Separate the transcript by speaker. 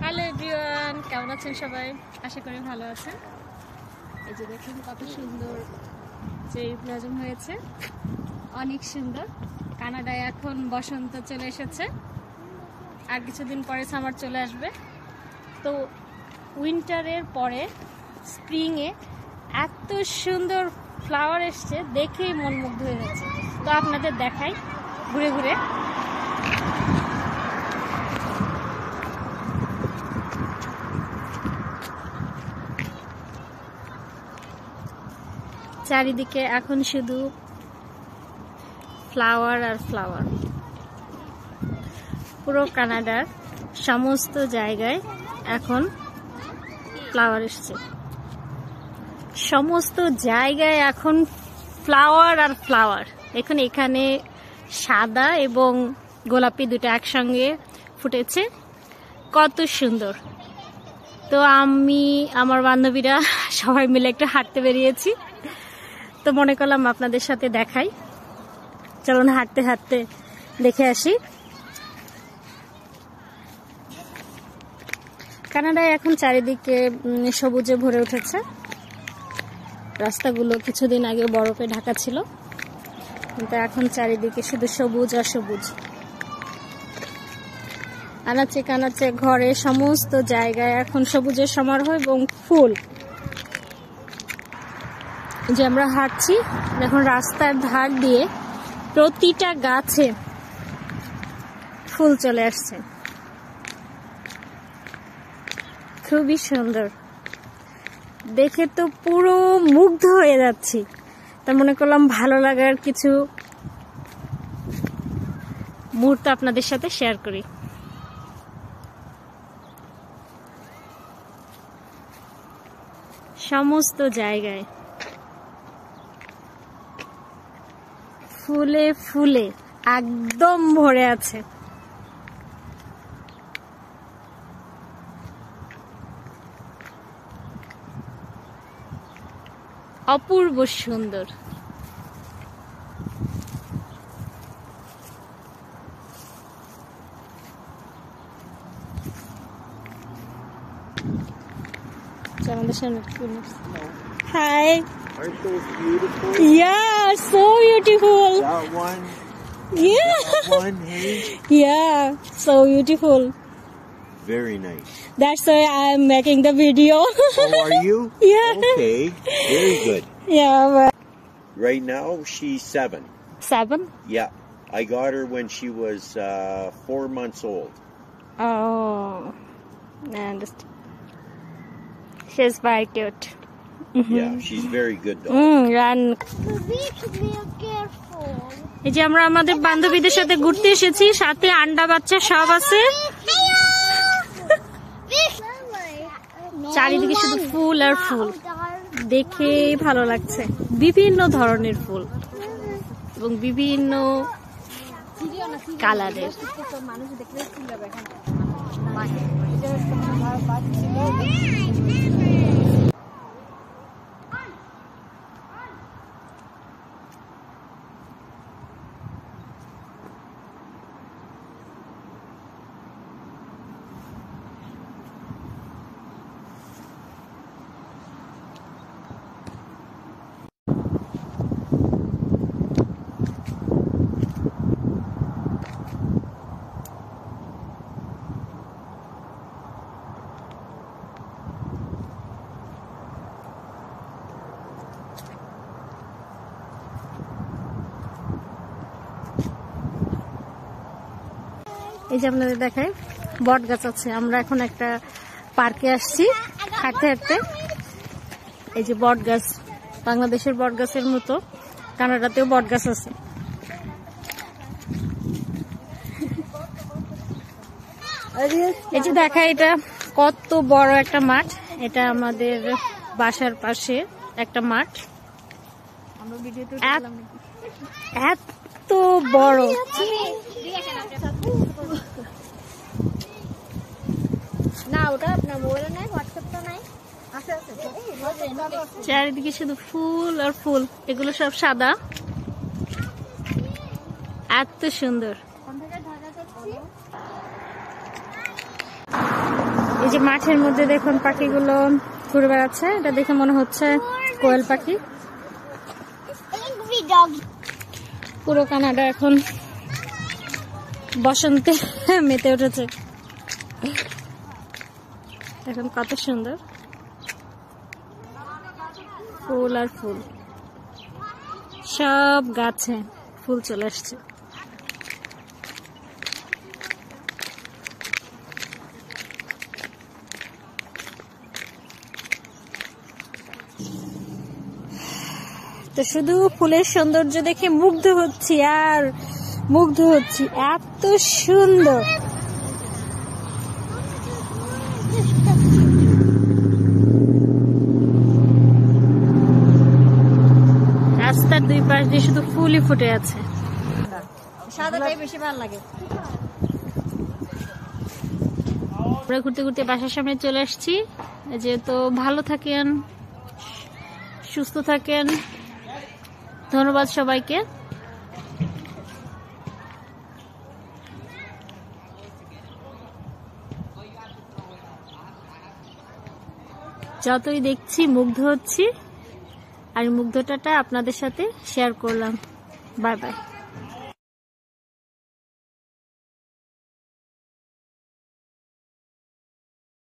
Speaker 1: Hello everyone, কেমন আছেন সবাই? আশা করি ভালো আছেন। এই যে দেখুন কত সুন্দর চেরি ব্লসম হয়েছে, অনেক সুন্দর। কানাডায় এখন বসন্ত চলে এসেছে, আর কিছুদিন পরে সামার চলে আসবে। তো উইন্টারের পরে স্প্রিংয়ে এত সুন্দর ফ্লাওয়ার এসছে, দেখেই মন মুগ্ধ হয়ে যাচ্ছে। তো আপনাদের দেখাই ঘুরে ঘুরে। চারিদিকে এখন শুধু ফ্লাওয়ার আর ফ্লাওয়ার। পুরো কানাডার সমস্ত জায়গায় এখন ফ্লাওয়ার এসছে, সমস্ত জায়গায় এখন ফ্লাওয়ার আর ফ্লাওয়ার। এখন এখানে সাদা এবং গোলাপি দুটো একসঙ্গে ফুটেছে, কত সুন্দর। তো আমি আমার বান্ধবীরা সবাই মিলে একটু হাঁটতে বেরিয়েছি, তো মনে করলাম আপনাদের সাথে দেখাই। চলুন হাঁটতে হাঁটতে দেখে আসি। কানাডায় এখন চারিদিকে সবুজে ভরে উঠেছে। রাস্তাগুলো কিছুদিন আগে বরফে ঢাকা ছিল, কিন্তু এখন চারিদিকে শুধু সবুজ আর সবুজ। আনাচে কানাচে ঘরে সমস্ত জায়গায় এখন সবুজের সমারোহ এবং ফুল। যে আমরা হাঁটছি, এখন রাস্তার ধার দিয়ে প্রতিটা গাছে ফুল চলে আসছে, খুবই সুন্দর। দেখে তো পুরো মুগ্ধ হয়ে যাচ্ছি। তা মনে করলাম ভালো লাগার কিছু মুহূর্ত আপনাদের সাথে শেয়ার করি। সমস্ত জায়গায় ফুলে ফুলে একদম ভরে আছে। অপূর্ব সুন্দর। Hi.
Speaker 2: Aren't those beautiful?
Speaker 1: Yeah, so beautiful.
Speaker 2: That one.
Speaker 1: Yeah.
Speaker 2: That one, hey?
Speaker 1: Yeah, so beautiful.
Speaker 2: Very nice.
Speaker 1: That's why I'm making the video.
Speaker 2: Oh, are you?
Speaker 1: Yeah.
Speaker 2: Okay. Very good.
Speaker 1: Yeah. But
Speaker 2: Right now, she's 7.
Speaker 1: 7?
Speaker 2: Yeah. I got her when she was 4 months old.
Speaker 1: Oh, I understand. She's very cute.
Speaker 2: Yeah, she's very good dog.
Speaker 1: Run. এই যে আমরা আমাদের বান্ধবীদের সাথে ঘুরতে এসেছি, সাথে আন্ডা বাচ্চা সব আছে। চারিদিকে শুধু ফুল আর ফুল, দেখেই ভালো লাগছে। বিভিন্ন ধরনের ফুল এবং বিভিন্ন কালারের। এই যে আপনাদের দেখায় বট গাছ আছে। আমরা এখন একটা পার্কে আসছি হাঁটতে হাঁটতে। এই যে বট গাছ, বাংলাদেশের বট গাছের মতো কানাডাতেও বট গাছ আছে। এই যে দেখা, এটা কত বড় একটা মাঠ। এটা আমাদের বাসার পাশে একটা মাঠ, এত বড়। না ওটা আপনার মোবাইলে নাই, হোয়াটসঅ্যাপটা নাই। চারিদিকে শুধু ফুল আর ফুল, এগুলো সব সাদা, এত সুন্দর। যে মাঠের মধ্যে দেখুন পাখিগুলো ঘুরে বেড়াচ্ছে, এটা দেখে মনে হচ্ছে কোয়েল পাখি। পুরো কানাডা এখন বসন্তে মেতে উঠেছে। এখন কত সুন্দর ফুল আর ফুল, সব গাছে ফুল চলে আসছে। তো শুধু ফুলের সৌন্দর্য দেখে মুগ্ধ হচ্ছি আর মুগ্ধ হচ্ছি, এত সুন্দর। রাস্তার দুই পাশ দিয়ে শুধু ফুলই ফুটে আছে, সাদাটাই বেশি ভালো লাগে। আমরা ঘুরতে ঘুরতে বাসার সামনে চলে আসছি। যেহেতু ভালো থাকেন, সুস্থ থাকেন, ধন্যবাদ সবাইকে। যতই দেখছি মুগ্ধ হচ্ছি, আর মুগ্ধতাটা আপনাদের সাথে শেয়ার করলাম। Bye bye.